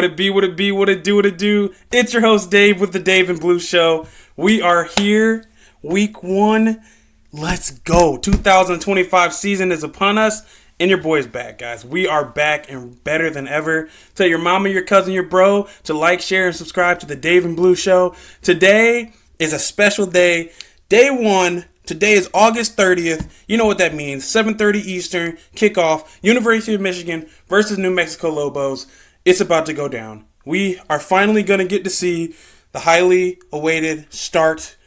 What it be, what it be, what it do, what it do. It's your host Dave with the Dave and Blue Show. We are here, week one. Let's go. 2025 season is upon us, and your boy's back, guys. We are back and better than ever. Tell your mama, your cousin, your bro to like, share, and subscribe to the Dave and Blue Show. Today is a special day. Day one. Today is August 30th. You know what that means. 7:30 Eastern, kickoff, University of Michigan versus New Mexico Lobos. It's about to go down. We are finally going to get to see the highly awaited start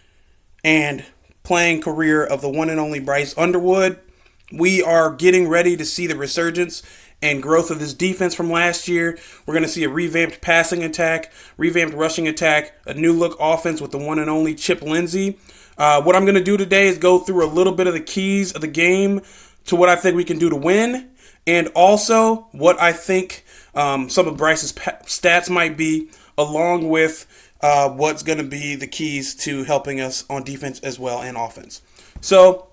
and playing career of the one and only Bryce Underwood. We are getting ready to see the resurgence and growth of this defense from last year. We're going to see a revamped passing attack, revamped rushing attack, a new look offense with the one and only Chip Lindsey. What I'm going to do today is go through a little bit of the keys of the game to what I think we can do to win, and also what I think some of Bryce's stats might be, along with what's going to be the keys to helping us on defense as well and offense. So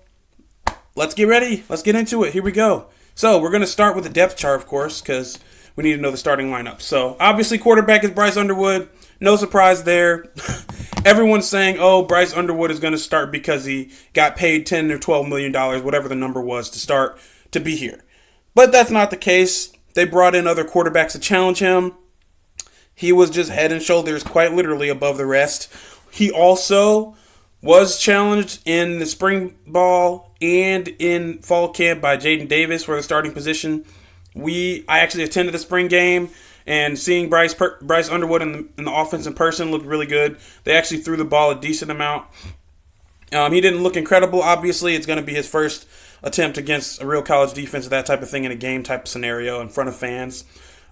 let's get ready. Let's get into it. Here we go. So we're going to start with the depth chart, of course, because we need to know the starting lineup. So obviously quarterback is Bryce Underwood. No surprise there. Everyone's saying, oh, Bryce Underwood is going to start because he got paid $10 or $12 million, whatever the number was, to start to be here. But that's not the case. They brought in other quarterbacks to challenge him. He was just head and shoulders, quite literally, above the rest. He also was challenged in the spring ball and in fall camp by Jaden Davis for the starting position. I actually attended the spring game, and seeing Bryce Underwood in the offense in person looked really good. They actually threw the ball a decent amount. He didn't look incredible. Obviously, it's going to be his first attempt against a real college defense, that type of thing, in a game type of scenario in front of fans.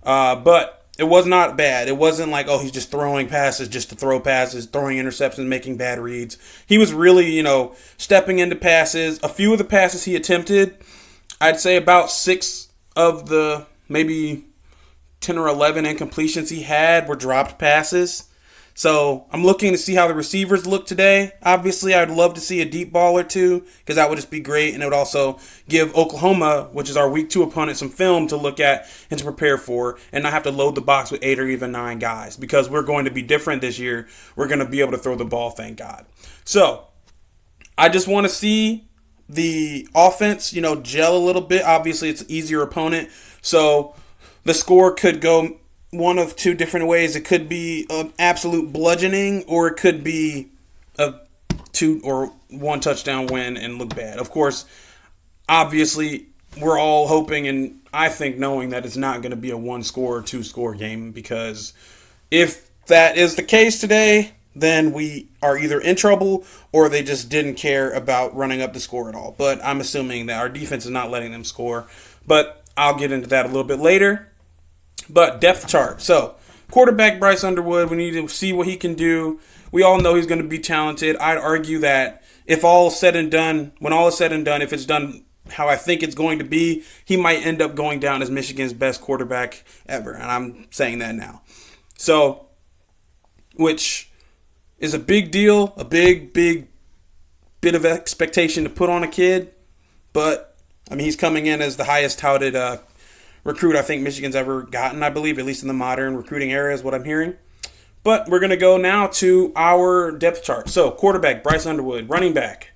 But it was not bad. It wasn't like, oh, he's just throwing passes just to throw passes, throwing interceptions, making bad reads. He was really, stepping into passes. A few of the passes he attempted, I'd say about 6 of the maybe 10 or 11 incompletions he had were dropped passes. So I'm looking to see how the receivers look today. Obviously, I'd love to see a deep ball or two, because that would just be great. And it would also give Oklahoma, which is our week 2 opponent, some film to look at and to prepare for, and not have to load the box with 8 or even 9 guys, because we're going to be different this year. We're going to be able to throw the ball, thank God. So I just want to see the offense, gel a little bit. Obviously, it's an easier opponent. So the score could go one of 2 different ways. It could be an absolute bludgeoning, or it could be a 2 or 1 touchdown win and look bad. Of course, obviously, we're all hoping, and I think knowing, that it's not going to be a 1-score or 2-score game, because if that is the case today, then we are either in trouble or they just didn't care about running up the score at all. But I'm assuming that our defense is not letting them score. But I'll get into that a little bit later. But depth chart. So, quarterback Bryce Underwood, we need to see what he can do. We all know he's going to be talented. I'd argue that when all is said and done, if it's done how I think it's going to be, he might end up going down as Michigan's best quarterback ever. And I'm saying that now. So, which is a big deal, a big bit of expectation to put on a kid. But, he's coming in as the highest touted recruit I think Michigan's ever gotten, I believe, at least in the modern recruiting era is what I'm hearing. But we're going to go now to our depth chart. So, quarterback, Bryce Underwood. Running back,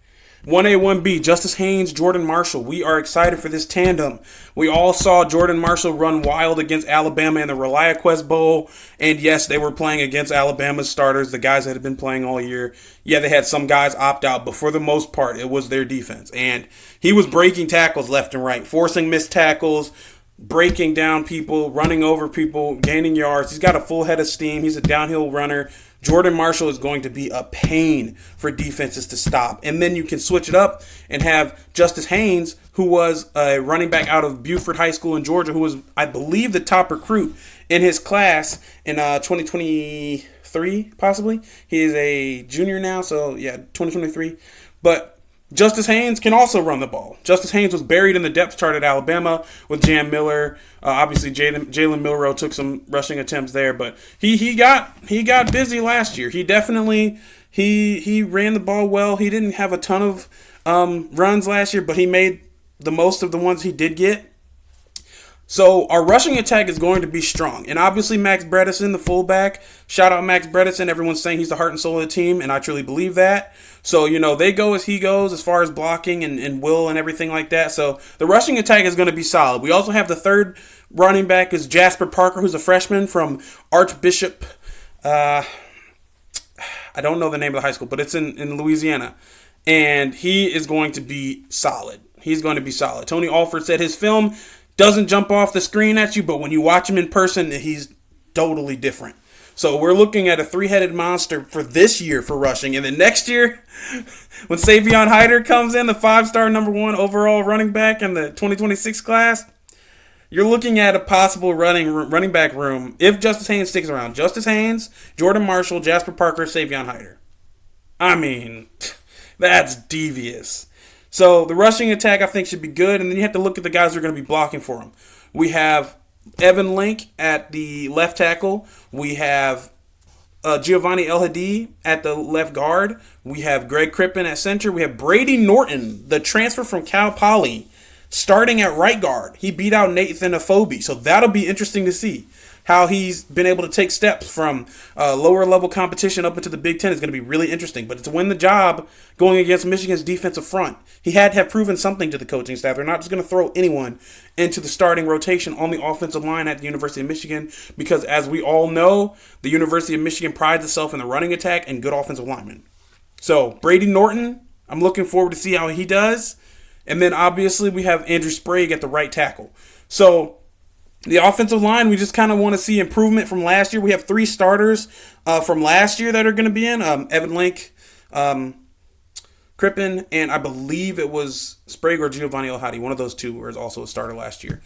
1A, 1B, Justice Haynes, Jordan Marshall. We are excited for this tandem. We all saw Jordan Marshall run wild against Alabama in the ReliaQuest Bowl. And yes, they were playing against Alabama's starters, the guys that had been playing all year. Yeah, they had some guys opt out, but for the most part, it was their defense. And he was breaking tackles left and right, forcing missed tackles, breaking down people, running over people, gaining yards. He's got a full head of steam. He's a downhill runner. Jordan Marshall is going to be a pain for defenses to stop. And then you can switch it up and have Justice Haynes, who was a running back out of Buford High School in Georgia, who was, I believe, the top recruit in his class in 2023, possibly. He is a junior now, so yeah, 2023. But Justice Haynes can also run the ball. Justice Haynes was buried in the depth chart at Alabama with Jam Miller. Obviously, Jalen Milroe took some rushing attempts there, but he got busy last year. He definitely he ran the ball well. He didn't have a ton of runs last year, but he made the most of the ones he did get. So our rushing attack is going to be strong. And obviously Max Bredesen, the fullback, shout out Max Bredesen. Everyone's saying he's the heart and soul of the team, and I truly believe that. So, they go as he goes as far as blocking and will and everything like that. So the rushing attack is going to be solid. We also have the third running back is Jasper Parker, who's a freshman from Archbishop. I don't know the name of the high school, but it's in Louisiana. And he is going to be solid. He's going to be solid. Tony Alford said his film doesn't jump off the screen at you, but when you watch him in person, he's totally different. So we're looking at a three-headed monster for this year for rushing. And then next year, when Savion Hyder comes in, the 5-star number 1 overall running back in the 2026 class, you're looking at a possible running back room if Justice Haynes sticks around. Justice Haynes, Jordan Marshall, Jasper Parker, Savion Hyder. I mean, that's devious. So the rushing attack, I think, should be good. And then you have to look at the guys who are going to be blocking for him. We have Evan Link at the left tackle. We have Giovanni El-Hadi at the left guard. We have Greg Crippen at center. We have Brady Norton, the transfer from Cal Poly, starting at right guard. He beat out Nathan Afobe. So that'll be interesting to see. How he's been able to take steps from lower level competition up into the Big Ten is going to be really interesting. But to win the job going against Michigan's defensive front, he had to have proven something to the coaching staff. They're not just going to throw anyone into the starting rotation on the offensive line at the University of Michigan because, as we all know, the University of Michigan prides itself in the running attack and good offensive linemen. So Brady Norton, I'm looking forward to see how he does. And then obviously we have Andrew Sprague at the right tackle. So the offensive line, we just kind of want to see improvement from last year. We have 3 starters from last year that are going to be in. Evan Link, Crippen, and I believe it was Sprague or Giovanni El-Hadi. One of those two was also a starter last year.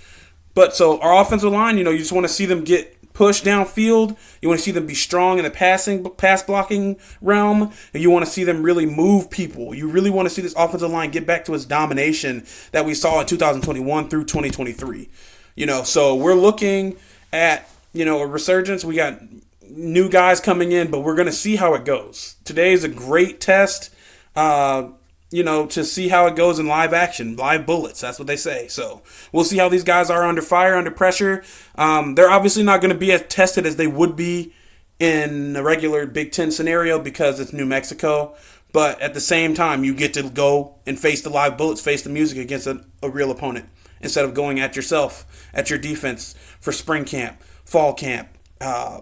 But so our offensive line, you just want to see them get pushed downfield. You want to see them be strong in the pass blocking realm. And you want to see them really move people. You really want to see this offensive line get back to its domination that we saw in 2021 through 2023. So we're looking at, a resurgence. We got new guys coming in, but we're going to see how it goes. Today is a great test, to see how it goes in live action, live bullets. That's what they say. So we'll see how these guys are under fire, under pressure. They're obviously not going to be as tested as they would be in a regular Big Ten scenario because it's New Mexico. But at the same time, you get to go and face the live bullets, face the music against a real opponent, instead of going at yourself, at your defense for spring camp, fall camp,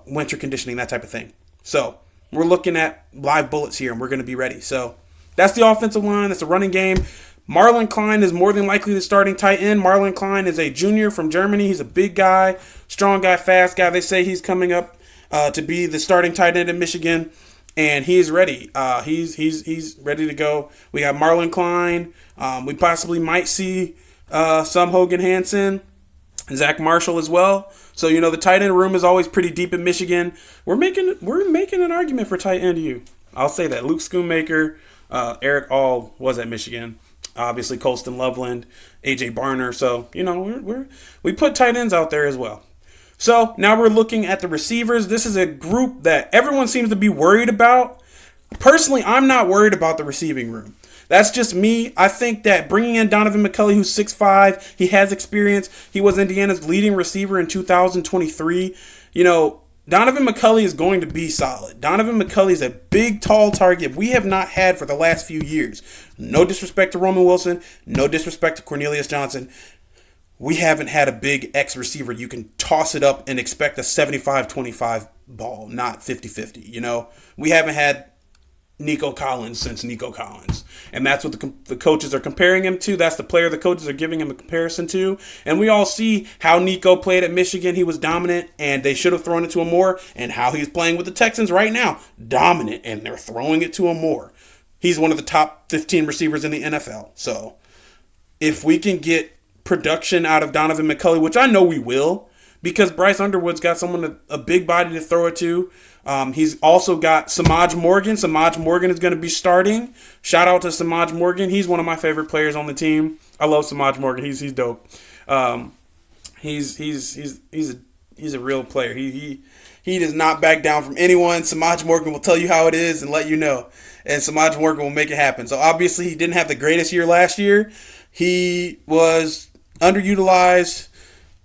winter conditioning, that type of thing. So we're looking at live bullets here, and we're going to be ready. So that's the offensive line. That's the running game. Marlon Klein is more than likely the starting tight end. Marlon Klein is a junior from Germany. He's a big guy, strong guy, fast guy. They say he's coming up to be the starting tight end in Michigan, and he's ready. He's ready to go. We got Marlon Klein. We possibly might see some Hogan Hansen, Zach Marshall as well. So the tight end room is always pretty deep in Michigan. We're making an argument for tight end. I'll say that Luke Schoonmaker, Eric All was at Michigan. Obviously Colston Loveland, AJ Barner. So we put tight ends out there as well. So now we're looking at the receivers. This is a group that everyone seems to be worried about. Personally, I'm not worried about the receiving room. That's just me. I think that bringing in Donovan McCulley, who's 6'5", he has experience. He was Indiana's leading receiver in 2023. Donovan McCulley is going to be solid. Donovan McCulley is a big, tall target we have not had for the last few years. No disrespect to Roman Wilson. No disrespect to Cornelius Johnson. We haven't had a big X receiver. You can toss it up and expect a 75-25 ball, not 50-50. We haven't had Nico Collins since Nico Collins. And that's what the coaches are comparing him to. That's the player the coaches are giving him a comparison to. And we all see how Nico played at Michigan. He was dominant, and they should have thrown it to him more. And how he's playing with the Texans right now. Dominant, and they're throwing it to him more. He's one of the top 15 receivers in the NFL. So if we can get production out of Donovan McCulley, which I know we will, because Bryce Underwood's got a big body to throw it to. He's also got Samaj Morgan. Samaj Morgan is going to be starting. Shout out to Samaj Morgan. He's one of my favorite players on the team. I love Samaj Morgan. He's dope. He's a real player. He does not back down from anyone. Samaj Morgan will tell you how it is and let you know. And Samaj Morgan will make it happen. So obviously he didn't have the greatest year last year. He was underutilized.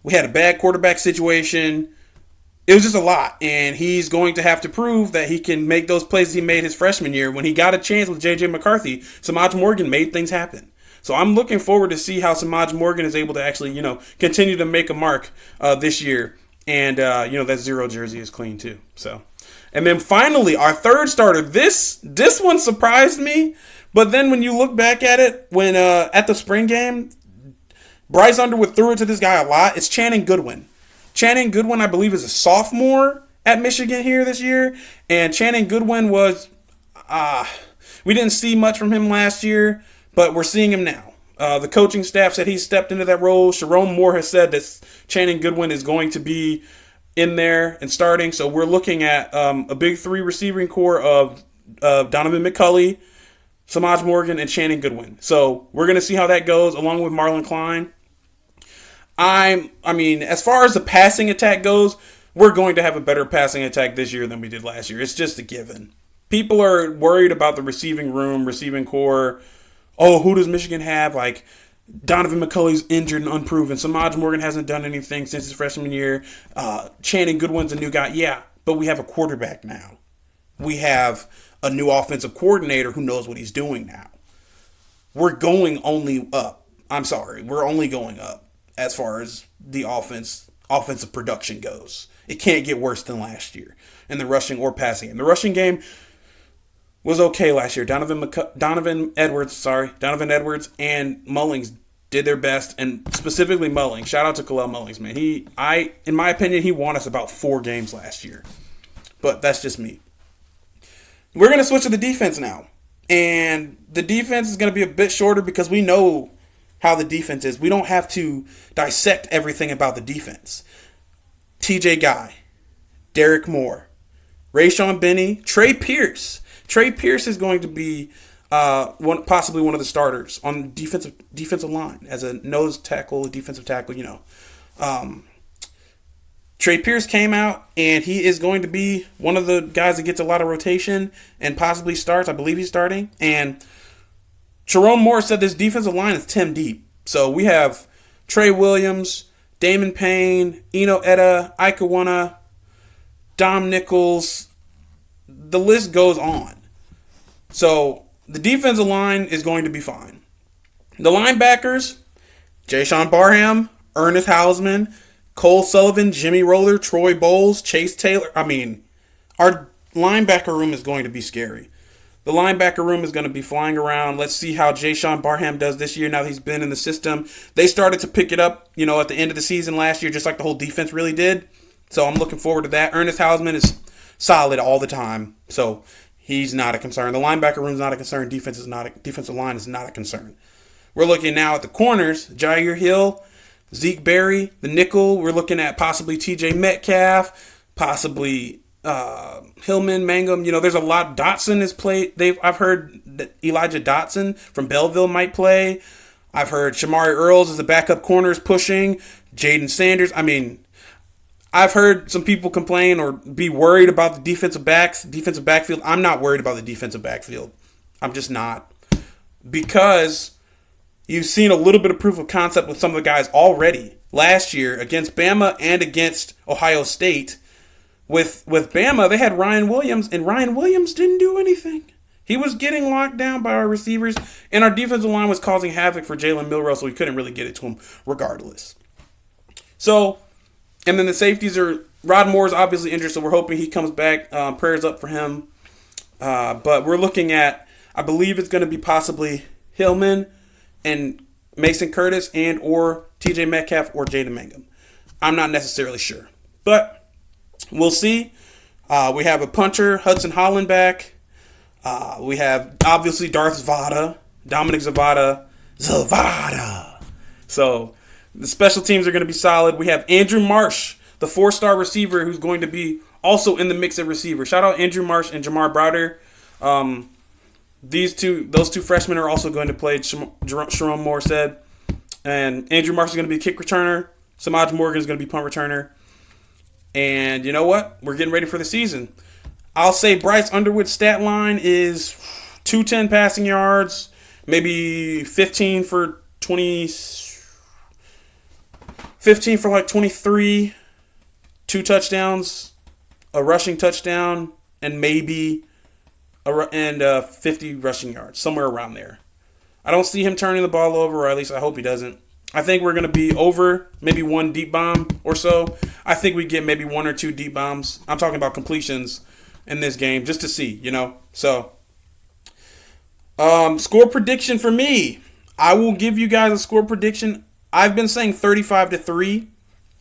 We had a bad quarterback situation. It was just a lot, and he's going to have to prove that he can make those plays he made his freshman year when he got a chance with J.J. McCarthy. Samaj Morgan made things happen. So I'm looking forward to see how Samaj Morgan is able to actually, continue to make a mark this year. And, that 0 jersey is clean too. So, and then finally, our third starter. This one surprised me, but then when you look back at it, when at the spring game, Bryce Underwood threw it to this guy a lot. It's Channing Goodwin. Channing Goodwin, I believe, is a sophomore at Michigan here this year. And Channing Goodwin was, we didn't see much from him last year, but we're seeing him now. The coaching staff said he stepped into that role. Sharon Moore has said that Channing Goodwin is going to be in there and starting. So we're looking at a big 3 receiving core of Donovan McCulley, Samaj Morgan, and Channing Goodwin. So we're going to see how that goes, along with Marlon Klein. As far as the passing attack goes, we're going to have a better passing attack this year than we did last year. It's just a given. People are worried about the receiving room, receiving core. Oh, who does Michigan have? Like, Donovan McCulley's injured and unproven. Samaj Morgan hasn't done anything since his freshman year. Channing Goodwin's a new guy. Yeah, but we have a quarterback now. We have a new offensive coordinator who knows what he's doing now. We're going only up. We're only going up as far as the offensive production goes. It can't get worse than last year in the rushing or passing game. The rushing game was okay last year. Donovan Edwards and Mullings did their best, and specifically Mullings. Shout out to Khalil Mullings, man. In my opinion, he won us about 4 games last year. But that's just me. We're going to switch to the defense now. And the defense is going to be a bit shorter because we know how the defense is. We don't have to dissect everything about the defense. TJ Guy, Derek Moore, Rayshawn Benny, Trey Pierce. Trey Pierce is going to be possibly one of the starters on defensive line as a nose tackle, defensive tackle, Trey Pierce came out, and he is going to be one of the guys that gets a lot of rotation and possibly starts. I believe he's starting. And Sharon Moore said this defensive line is 10 deep. So we have Trey Williams, Damon Payne, Eno Etta, Ike Iwuna, Dom Nichols. The list goes on. So the defensive line is going to be fine. The linebackers, Jayshon Barham, Ernest Hausman, Cole Sullivan, Jimmy Roller, Troy Bowles, Chase Taylor. Our linebacker room is going to be scary. The linebacker room is going to be flying around. Let's see how Jayshon Barham does this year now that he's been in the system. They started to pick it up, at the end of the season last year, just like the whole defense really did. So I'm looking forward to that. Ernest Hausman is solid all the time, so he's not a concern. The linebacker room is not a concern. Defensive line is not a concern. We're looking now at the corners. Jair Hill, Zeke Berry, the nickel. We're looking at possibly TJ Metcalf, possibly Hillman, Mangum. There's a lot. Dotson has played. I've heard that Elijah Dotson from Belleville might play. I've heard Shamari Earls as the backup corner is pushing. Jaden Sanders. I've heard some people complain or be worried about the defensive backfield. I'm not worried about the defensive backfield. I'm just not. Because you've seen a little bit of proof of concept with some of the guys already last year against Bama and against Ohio State. With Bama, they had Ryan Williams, and Ryan Williams didn't do anything. He was getting locked down by our receivers, and our defensive line was causing havoc for Jalen Milroe, so we couldn't really get it to him regardless. So, and then the safeties are, Rod Moore's obviously injured, so we're hoping he comes back. Prayers up for him. But we're looking at, I believe it's going to be possibly Hillman and Mason Curtis and or TJ Metcalf or Jaden Mangum. I'm not necessarily sure. But we'll see. We have a puncher, Hudson Holland back. We have, obviously, Darth Zavada, Dominic Zavada. So the special teams are going to be solid. We have Andrew Marsh, the 4-star receiver, who's going to be also in the mix of receivers. Shout out Andrew Marsh and Jamar Browder. Those two freshmen are also going to play, Sharon Moore said. And Andrew Marsh is going to be a kick returner. Samaj Morgan is going to be punt returner. And you know what? We're getting ready for the season. I'll say Bryce Underwood's stat line is 210 passing yards, maybe 15 for 20. 15 for like 23, 2 touchdowns, a rushing touchdown, and maybe 50 rushing yards, somewhere around there. I don't see him turning the ball over, or at least I hope he doesn't. I think we're going to be over maybe 1 deep bomb or so. I think we get maybe 1 or 2 deep bombs. I'm talking about completions in this game just to see, So, score prediction for me. I will give you guys a score prediction. I've been saying 35-3.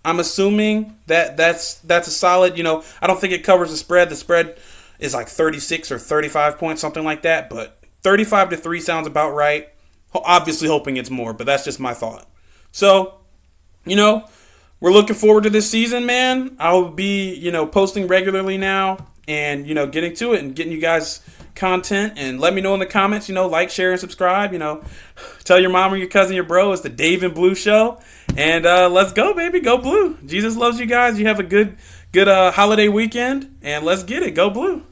I'm assuming that's a solid, I don't think it covers the spread. The spread is like 36 or 35 points, something like that. But 35-3 sounds about right. Obviously hoping it's more, but that's just my thought. So, we're looking forward to this season, man. I'll be, posting regularly now and, getting to it and getting you guys content. And let me know in the comments, like, share, and subscribe. Tell your mom or your cousin, your bro, it's the Dave and Blue Show. And let's go, baby. Go Blue. Jesus loves you guys. You have a good holiday weekend. And let's get it. Go Blue.